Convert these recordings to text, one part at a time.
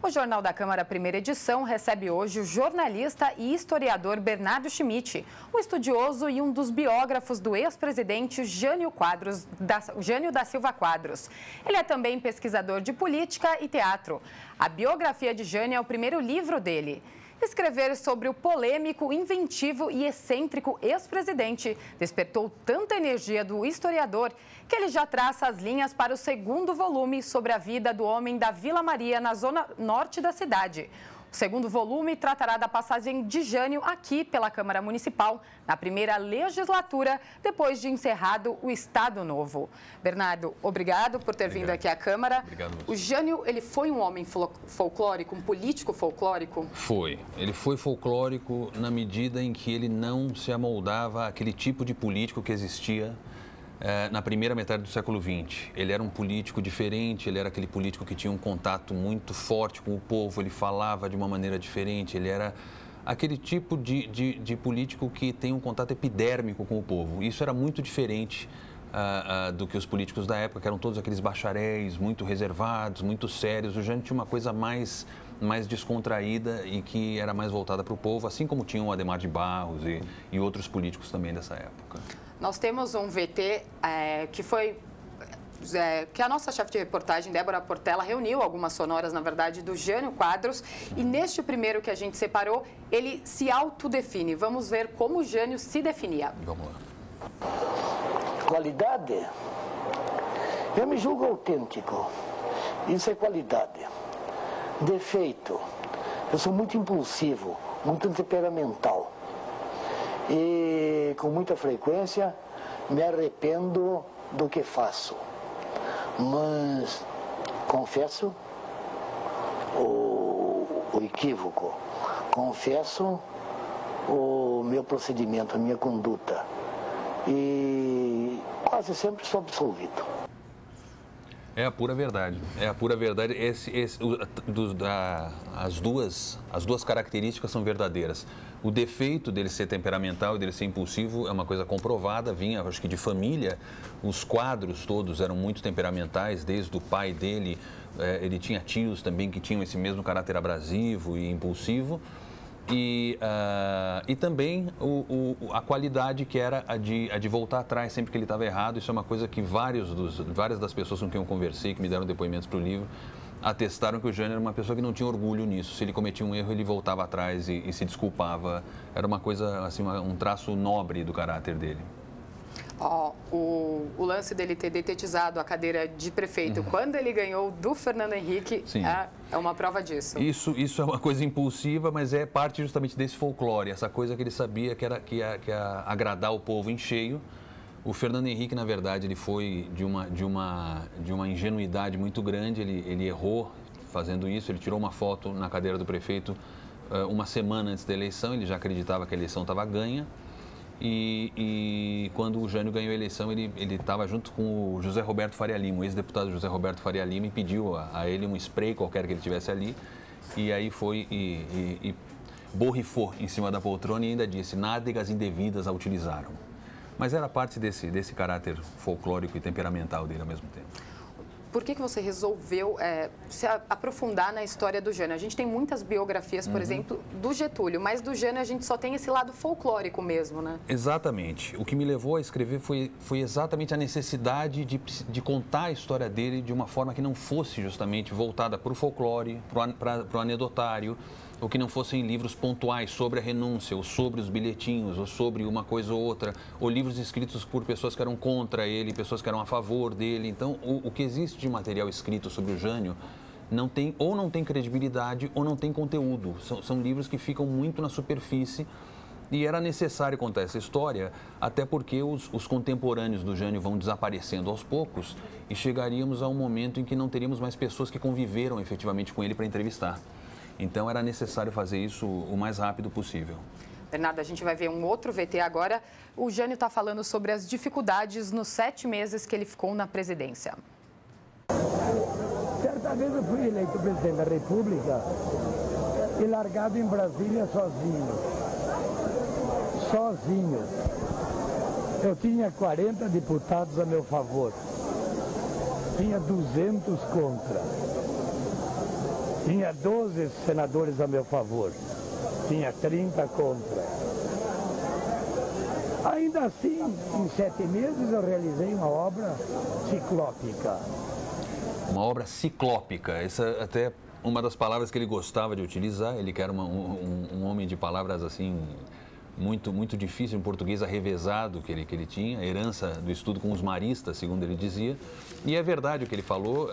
O Jornal da Câmara, primeira edição, recebe hoje o jornalista e historiador Bernardo Schmidt, um estudioso e um dos biógrafos do ex-presidente Jânio da Silva Quadros. Ele é também pesquisador de política e teatro. A biografia de Jânio é o primeiro livro dele. Escrever sobre o polêmico, inventivo e excêntrico ex-presidente despertou tanta energia do historiador que ele já traça as linhas para o segundo volume sobre a vida do homem da Vila Maria, na zona norte da cidade. O segundo volume tratará da passagem de Jânio aqui pela Câmara Municipal, na primeira legislatura, depois de encerrado o Estado Novo. Bernardo, obrigado por ter vindo aqui à Câmara. Obrigado. O Jânio, ele foi um homem folclórico, um político folclórico? Foi. Ele foi folclórico na medida em que ele não se amoldava àquele tipo de político que existia na primeira metade do século XX. Ele era um político diferente, ele era aquele político que tinha um contato muito forte com o povo, ele falava de uma maneira diferente, ele era aquele tipo de político que tem um contato epidérmico com o povo. Isso era muito diferente do que os políticos da época, que eram todos aqueles bacharéis, muito reservados, muito sérios. O Jânio tinha uma coisa mais descontraída e que era mais voltada para o povo, assim como tinha o Adhemar de Barros e outros políticos também dessa época. Nós temos um VT que a nossa chefe de reportagem, Débora Portela, reuniu algumas sonoras, na verdade, do Jânio Quadros. E neste primeiro que a gente separou, ele se autodefine. Vamos ver como o Jânio se definia. Vamos lá. Qualidade? Eu me julgo autêntico. Isso é qualidade. Defeito? Eu sou muito impulsivo, muito temperamental. E com muita frequência me arrependo do que faço. Mas confesso o equívoco, confesso o meu procedimento, a minha conduta. E quase sempre sou absolvido. É a pura verdade. É a pura verdade. As duas características são verdadeiras. O defeito dele ser temperamental e dele ser impulsivo é uma coisa comprovada, vinha, acho que de família. Os Quadros todos eram muito temperamentais, desde o pai dele. Ele tinha tios também que tinham esse mesmo caráter abrasivo e impulsivo. E também a qualidade que era a de voltar atrás sempre que ele estava errado. Isso é uma coisa que várias das pessoas com quem eu conversei, que me deram depoimentos para o livro, atestaram que o Jânio era uma pessoa que não tinha orgulho nisso. Se ele cometia um erro, ele voltava atrás e se desculpava. Era uma coisa, assim, um traço nobre do caráter dele. O lance dele ter detetizado a cadeira de prefeito quando ele ganhou do Fernando Henrique é uma prova disso. Isso é uma coisa impulsiva, mas é parte justamente desse folclore, essa coisa que ele sabia que ia agradar o povo em cheio. O Fernando Henrique, na verdade, ele foi de uma ingenuidade muito grande, ele errou fazendo isso, ele tirou uma foto na cadeira do prefeito uma semana antes da eleição, ele já acreditava que a eleição estava ganha. E quando o Jânio ganhou a eleição, ele estava junto com o José Roberto Faria Lima, o ex-deputado José Roberto Faria Lima, e pediu a ele um spray qualquer que ele tivesse ali. E aí foi e borrifou em cima da poltrona e ainda disse: nádegas indevidas a utilizaram. Mas era parte desse caráter folclórico e temperamental dele ao mesmo tempo. Por que você resolveu se aprofundar na história do Jânio? A gente tem muitas biografias, por exemplo, do Getúlio, mas do Jânio a gente só tem esse lado folclórico mesmo, né? Exatamente. O que me levou a escrever foi exatamente a necessidade de contar a história dele de uma forma que não fosse justamente voltada para o folclore, para o anedotário, ou que não fossem livros pontuais sobre a renúncia, ou sobre os bilhetinhos, ou sobre uma coisa ou outra, ou livros escritos por pessoas que eram contra ele, pessoas que eram a favor dele. Então, o que existe de material escrito sobre o Jânio não tem credibilidade ou não tem conteúdo. São livros que ficam muito na superfície e era necessário contar essa história, até porque os contemporâneos do Jânio vão desaparecendo aos poucos e chegaríamos a um momento em que não teríamos mais pessoas que conviveram efetivamente com ele para entrevistar. Então, era necessário fazer isso o mais rápido possível. Bernardo, a gente vai ver um outro VT agora. O Jânio está falando sobre as dificuldades nos 7 meses que ele ficou na presidência. Certa vez eu fui eleito presidente da República e largado em Brasília sozinho. Sozinho. Eu tinha 40 deputados a meu favor. Tinha 200 contra. Tinha 12 senadores a meu favor, tinha 30 contra. Ainda assim, em 7 meses eu realizei uma obra ciclópica. Uma obra ciclópica, essa até uma das palavras que ele gostava de utilizar. Ele que era um homem de palavras assim muito difícil, em português arrevezado que ele tinha, herança do estudo com os maristas, segundo ele dizia. E é verdade o que ele falou,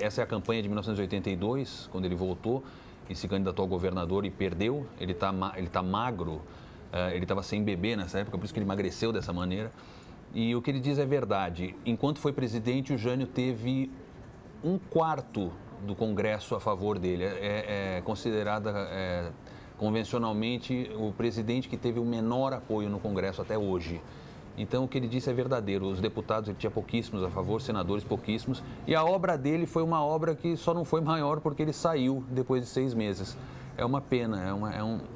essa é a campanha de 1982, quando ele voltou e se candidatou ao governador e perdeu. Ele tá magro, ele estava sem bebê nessa época, por isso que ele emagreceu dessa maneira. E o que ele diz é verdade. Enquanto foi presidente, o Jânio teve 1/4 do Congresso a favor dele. É considerada convencionalmente o presidente que teve o menor apoio no Congresso até hoje. Então, o que ele disse é verdadeiro. Os deputados, ele tinha pouquíssimos a favor, senadores pouquíssimos. E a obra dele foi uma obra que só não foi maior porque ele saiu depois de 6 meses. É uma pena,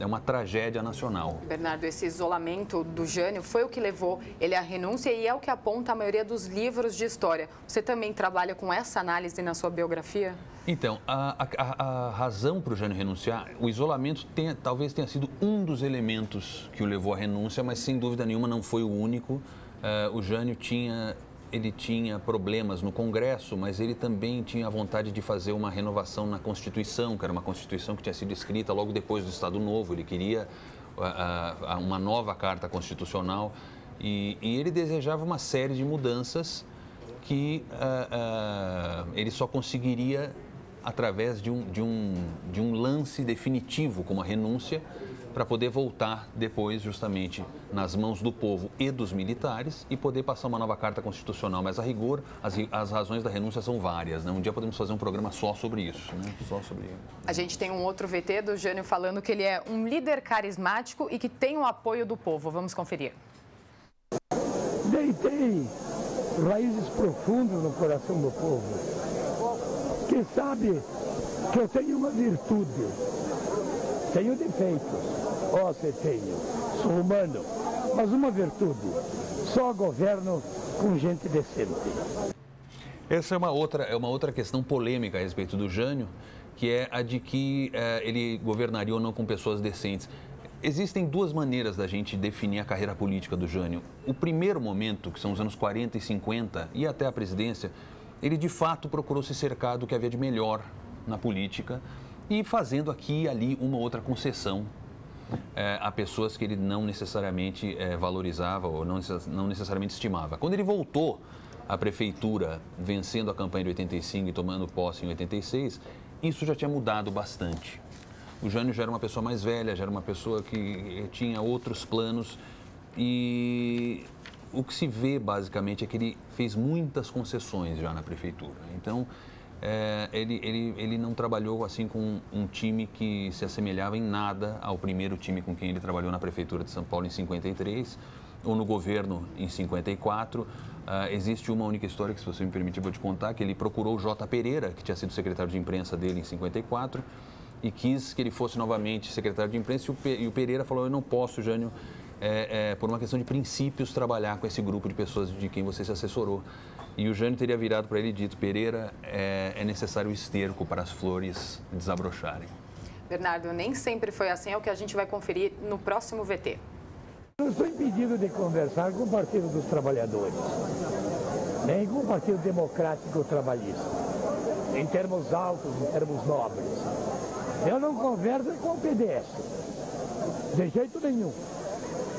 é uma tragédia nacional. Bernardo, esse isolamento do Jânio foi o que levou ele à renúncia e é o que aponta a maioria dos livros de história. Você também trabalha com essa análise na sua biografia? Então, a razão para o Jânio renunciar, o isolamento talvez tenha sido um dos elementos que o levou à renúncia, mas sem dúvida nenhuma não foi o único. O Jânio tinha problemas no Congresso, mas ele também tinha a vontade de fazer uma renovação na Constituição, que era uma Constituição que tinha sido escrita logo depois do Estado Novo. Ele queria uma nova Carta Constitucional e ele desejava uma série de mudanças que ele só conseguiria através de um lance definitivo, como a renúncia, para poder voltar depois justamente nas mãos do povo e dos militares e poder passar uma nova Carta Constitucional. Mas, a rigor, as razões da renúncia são várias, né? Um dia podemos fazer um programa só sobre isso, né? Só sobre isso. A gente tem um outro VT do Jânio falando que ele é um líder carismático e que tem o apoio do povo. Vamos conferir. Deitei raízes profundas no coração do povo, que sabe que eu tenho uma virtude, tenho defeitos. Você tenho, sou humano, mas uma virtude, só governo com gente decente. Essa é uma outra questão polêmica a respeito do Jânio, que é a de que ele governaria ou não com pessoas decentes. Existem 2 maneiras da gente definir a carreira política do Jânio. O primeiro momento, que são os anos 40 e 50, e até a presidência, ele de fato procurou se cercar do que havia de melhor na política e fazendo aqui e ali uma outra concessão a pessoas que ele não necessariamente valorizava ou não necessariamente estimava. Quando ele voltou à prefeitura, vencendo a campanha de 85 e tomando posse em 86, isso já tinha mudado bastante. O Jânio já era uma pessoa mais velha, já era uma pessoa que tinha outros planos e o que se vê basicamente é que ele fez muitas concessões já na prefeitura. Então, ele não trabalhou assim com um time que se assemelhava em nada ao primeiro time com quem ele trabalhou na Prefeitura de São Paulo em 53 ou no governo em 54. Existe uma única história que, se você me permitir, eu vou te contar, que ele procurou o J. Pereira, que tinha sido secretário de imprensa dele em 54, e quis que ele fosse novamente secretário de imprensa, e o Pereira falou: eu não posso, Jânio, por uma questão de princípios, trabalhar com esse grupo de pessoas de quem você se assessorou. E o Jânio teria virado para ele e dito: Pereira, é necessário esterco para as flores desabrocharem. Bernardo, nem sempre foi assim, é o que a gente vai conferir no próximo VT. Não estou impedido de conversar com o Partido dos Trabalhadores, nem com o Partido Democrático Trabalhista, em termos altos, em termos nobres. Eu não converso com o PDS, de jeito nenhum.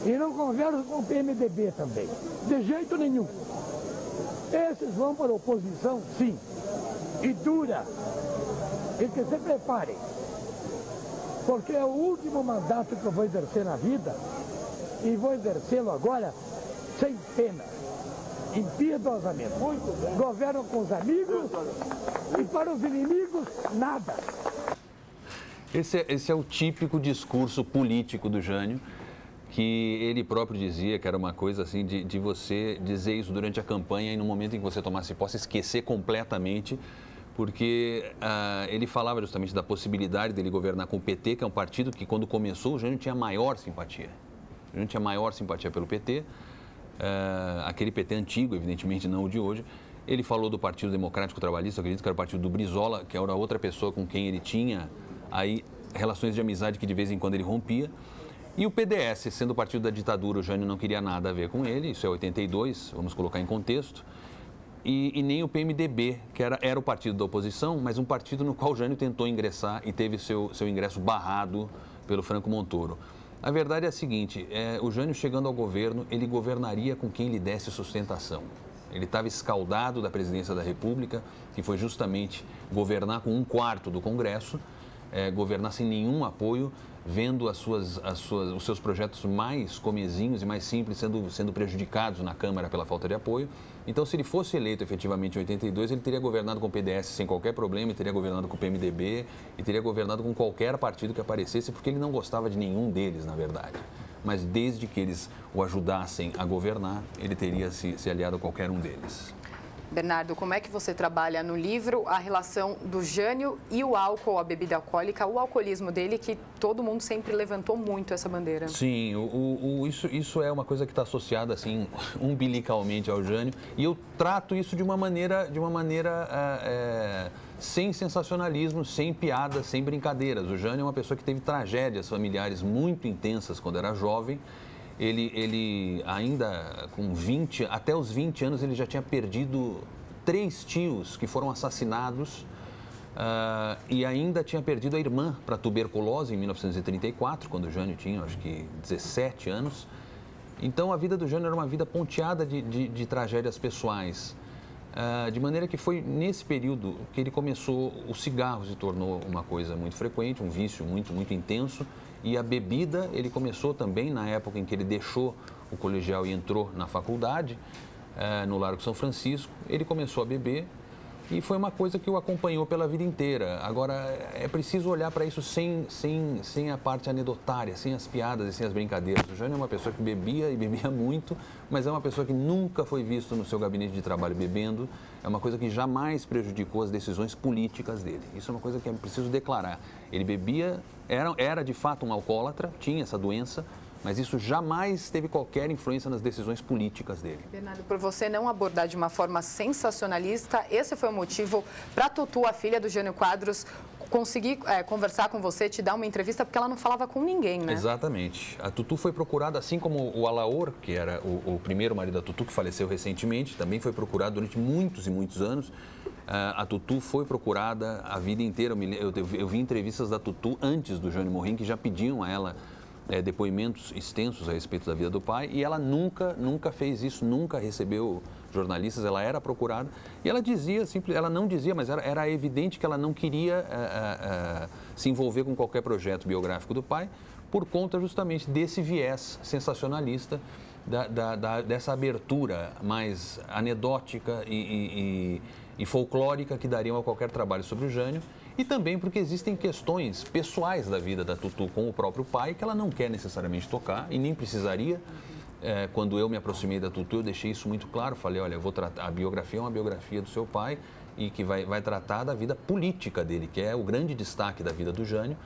E não converso com o PMDB também, de jeito nenhum. Esses vão para a oposição, sim, e dura. E que se preparem, porque é o último mandato que eu vou exercer na vida e vou exercê-lo agora sem pena, impiedosamente. Governo com os amigos e para os inimigos, nada. Esse é o típico discurso político do Jânio, que ele próprio dizia que era uma coisa assim de você dizer isso durante a campanha e no momento em que você tomasse posse esquecer completamente, porque ele falava justamente da possibilidade dele governar com o PT, que é um partido que quando começou o Jânio tinha maior simpatia. O Jânio tinha maior simpatia pelo PT, aquele PT antigo, evidentemente não o de hoje, Ele falou do Partido Democrático Trabalhista, eu acredito que era o partido do Brizola, que era outra pessoa com quem ele tinha aí relações de amizade que de vez em quando ele rompia. E o PDS, sendo o partido da ditadura, o Jânio não queria nada a ver com ele, isso é 82, vamos colocar em contexto. E nem o PMDB, que era o partido da oposição, mas um partido no qual o Jânio tentou ingressar e teve seu ingresso barrado pelo Franco Montoro. A verdade é a seguinte, o Jânio chegando ao governo, ele governaria com quem lhe desse sustentação. Ele estava escaldado da presidência da República, que foi justamente governar com 1/4 do Congresso, governar sem nenhum apoio, vendo os seus projetos mais comezinhos e mais simples sendo prejudicados na Câmara pela falta de apoio. Então, se ele fosse eleito efetivamente em 82, ele teria governado com o PDS sem qualquer problema, teria governado com o PMDB e teria governado com qualquer partido que aparecesse, porque ele não gostava de nenhum deles, na verdade. Mas desde que eles o ajudassem a governar, ele teria se aliado a qualquer um deles. Bernardo, como é que você trabalha no livro a relação do Jânio e o álcool, a bebida alcoólica, o alcoolismo dele, que todo mundo sempre levantou muito essa bandeira? Sim, isso é uma coisa que está associada assim umbilicalmente ao Jânio, e eu trato isso de uma maneira sem sensacionalismo, sem piadas, sem brincadeiras. O Jânio é uma pessoa que teve tragédias familiares muito intensas quando era jovem. Ele ainda com até os 20 anos, ele já tinha perdido 3 tios que foram assassinados e ainda tinha perdido a irmã para tuberculose em 1934, quando o Jânio tinha, acho que, 17 anos. Então, a vida do Jânio era uma vida ponteada de tragédias pessoais. De maneira que foi nesse período que ele começou, o cigarro se tornou uma coisa muito frequente, um vício muito, muito intenso. E a bebida, ele começou também na época em que ele deixou o colegial e entrou na faculdade, no Largo São Francisco. Ele começou a beber e foi uma coisa que o acompanhou pela vida inteira. Agora, é preciso olhar para isso sem a parte anedotária, sem as piadas e sem as brincadeiras. O Jânio é uma pessoa que bebia e bebia muito, mas é uma pessoa que nunca foi visto no seu gabinete de trabalho bebendo. É uma coisa que jamais prejudicou as decisões políticas dele. Isso é uma coisa que é preciso declarar. Ele bebia, era de fato um alcoólatra, tinha essa doença, mas isso jamais teve qualquer influência nas decisões políticas dele. Bernardo, por você não abordar de uma forma sensacionalista, esse foi o motivo para a Tutu, a filha do Jânio Quadros, conseguir conversar com você, te dar uma entrevista, porque ela não falava com ninguém, né? Exatamente. A Tutu foi procurada, assim como o Alaor, que era o primeiro marido da Tutu, que faleceu recentemente, também foi procurado durante muitos e muitos anos. A Tutu foi procurada a vida inteira. Eu vi entrevistas da Tutu antes do Jânio morrer, que já pediam a ela depoimentos extensos a respeito da vida do pai, e ela nunca fez isso, nunca recebeu jornalistas. Ela era procurada e ela dizia, ela não dizia, mas era evidente que ela não queria se envolver com qualquer projeto biográfico do pai, por conta justamente desse viés sensacionalista, dessa abertura mais anedótica e folclórica que dariam a qualquer trabalho sobre o Jânio. E também porque existem questões pessoais da vida da Tutu com o próprio pai que ela não quer necessariamente tocar e nem precisaria. Quando eu me aproximei da Tutu, eu deixei isso muito claro. Falei, olha, eu vou tratar, a biografia é uma biografia do seu pai e que vai tratar da vida política dele, que é o grande destaque da vida do Jânio,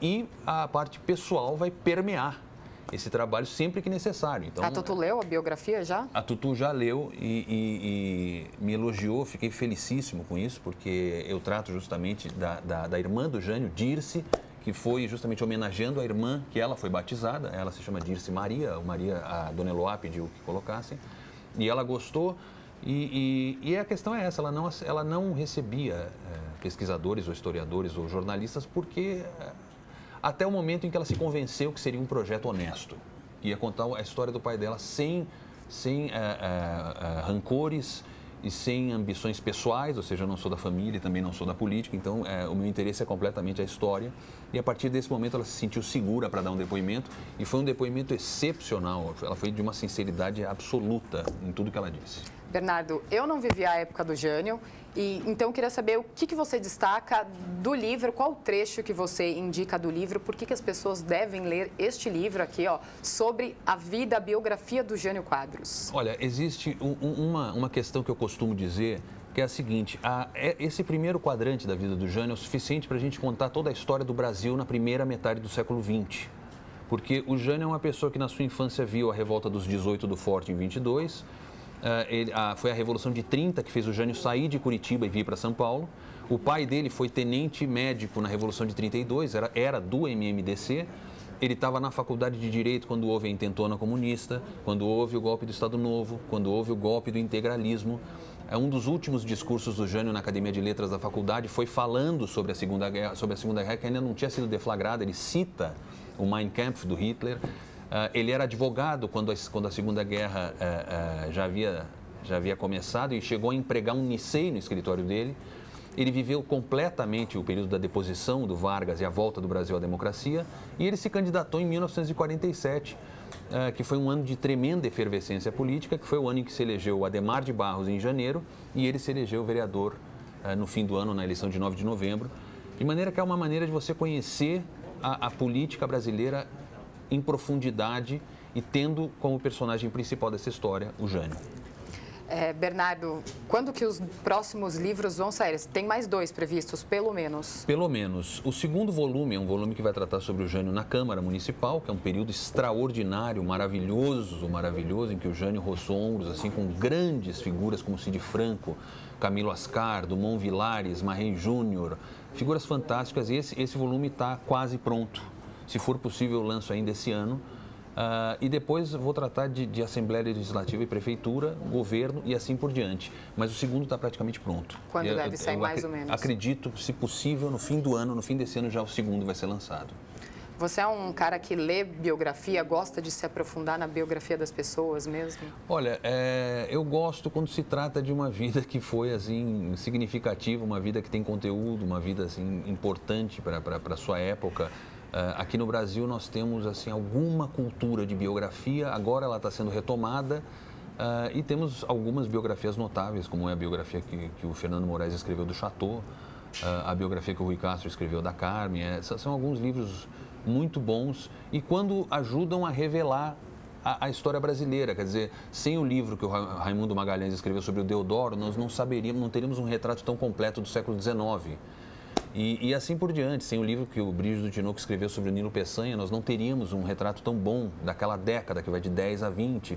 e a parte pessoal vai permear esse trabalho sempre que necessário. Então, a Tutu leu a biografia já? A Tutu já leu e me elogiou, fiquei felicíssimo com isso, porque eu trato justamente da irmã do Jânio, Dirce, que foi justamente homenageando a irmã que ela foi batizada. Ela se chama Dirce Maria, a Dona Eloá pediu que colocassem, e ela gostou. E a questão é essa, ela não recebia pesquisadores ou historiadores ou jornalistas porque... até o momento em que ela se convenceu que seria um projeto honesto, que ia contar a história do pai dela sem rancores e sem ambições pessoais, ou seja, eu não sou da família e também não sou da política, então o meu interesse é completamente a história. E a partir desse momento ela se sentiu segura para dar um depoimento, e foi um depoimento excepcional. Ela foi de uma sinceridade absoluta em tudo que ela disse. Bernardo, eu não vivi a época do Jânio, e então eu queria saber o que você destaca do livro, qual o trecho que você indica do livro, por que as pessoas devem ler este livro aqui, ó, sobre a vida, a biografia do Jânio Quadros. Olha, existe uma questão que eu costumo dizer, que é a seguinte: esse primeiro quadrante da vida do Jânio é o suficiente para a gente contar toda a história do Brasil na primeira metade do século XX. Porque o Jânio é uma pessoa que na sua infância viu a revolta dos 18 do Forte em 22, Foi a Revolução de 30 que fez o Jânio sair de Curitiba e vir para São Paulo. O pai dele foi tenente médico na Revolução de 32, era do MMDC. Ele estava na faculdade de Direito quando houve a intentona comunista, quando houve o golpe do Estado Novo, quando houve o golpe do integralismo. Um dos últimos discursos do Jânio na Academia de Letras da faculdade foi falando sobre a Segunda Guerra, que ainda não tinha sido deflagrada. Ele cita o Mein Kampf do Hitler. Ele era advogado quando a Segunda Guerra já havia começado e chegou a empregar um Nicei no escritório dele. Ele viveu completamente o período da deposição do Vargas e a volta do Brasil à democracia, e ele se candidatou em 1947, que foi um ano de tremenda efervescência política, que foi o ano em que se elegeu o Adhemar de Barros em janeiro, e ele se elegeu vereador no fim do ano, na eleição de 9 de novembro, de maneira que é uma maneira de você conhecer a política brasileira em profundidade e tendo como personagem principal dessa história o Jânio. Bernardo, quando que os próximos livros vão sair? Tem mais 2 previstos, pelo menos? Pelo menos. O segundo volume é um volume que vai tratar sobre o Jânio na Câmara Municipal, que é um período extraordinário, maravilhoso, em que o Jânio roçou ombros, assim, com grandes figuras como Cid Franco, Camilo Ascar, Dumont Vilares, Marrei Júnior, figuras fantásticas, e esse volume está quase pronto. Se for possível, eu lanço ainda esse ano. E depois vou tratar de Assembleia Legislativa e Prefeitura, Governo e assim por diante. Mas o segundo está praticamente pronto. Quando deve sair mais ou menos? Acredito, se possível, no fim do ano, no fim desse ano, já o segundo vai ser lançado. Você é um cara que lê biografia, gosta de se aprofundar na biografia das pessoas mesmo? Olha, eu gosto quando se trata de uma vida que foi, assim, significativa, uma vida que tem conteúdo, uma vida, assim, importante para a sua época. Aqui no Brasil nós temos assim alguma cultura de biografia, agora ela está sendo retomada e temos algumas biografias notáveis, como é a biografia que o Fernando Moraes escreveu do Chateau, a biografia que o Rui Castro escreveu da Carmen. São alguns livros muito bons e quando ajudam a revelar a história brasileira. Quer dizer, sem o livro que o Raimundo Magalhães escreveu sobre o Deodoro, nós não teríamos um retrato tão completo do século XIX. E assim por diante, sem o livro que o Brígido Tinoco escreveu sobre o Nilo Peçanha, nós não teríamos um retrato tão bom daquela década que vai de 10 a 20.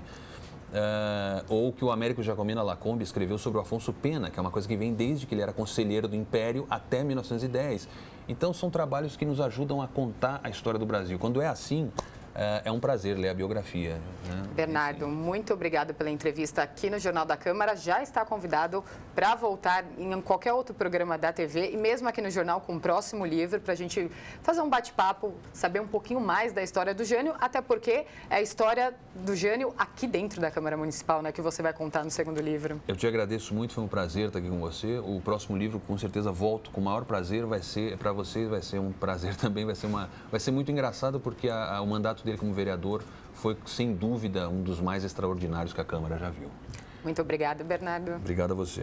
Ou que o Américo Jacomina Lacombe escreveu sobre o Afonso Pena, que é uma coisa que vem desde que ele era conselheiro do Império até 1910. Então, são trabalhos que nos ajudam a contar a história do Brasil. Quando é assim, é um prazer ler a biografia. Né? Bernardo, muito obrigado pela entrevista aqui no Jornal da Câmara. Já está convidado para voltar em qualquer outro programa da TV e mesmo aqui no Jornal com o próximo livro, para a gente fazer um bate-papo, saber um pouquinho mais da história do Jânio, até porque é a história do Jânio aqui dentro da Câmara Municipal, né, que você vai contar no segundo livro. Eu te agradeço muito, foi um prazer estar aqui com você. O próximo livro, com certeza, volto com o maior prazer. Vai ser, para vocês, vai ser um prazer também, vai ser muito engraçado, porque o mandato dele como vereador foi, sem dúvida, um dos mais extraordinários que a Câmara já viu. Muito obrigada, Bernardo. Obrigado a você.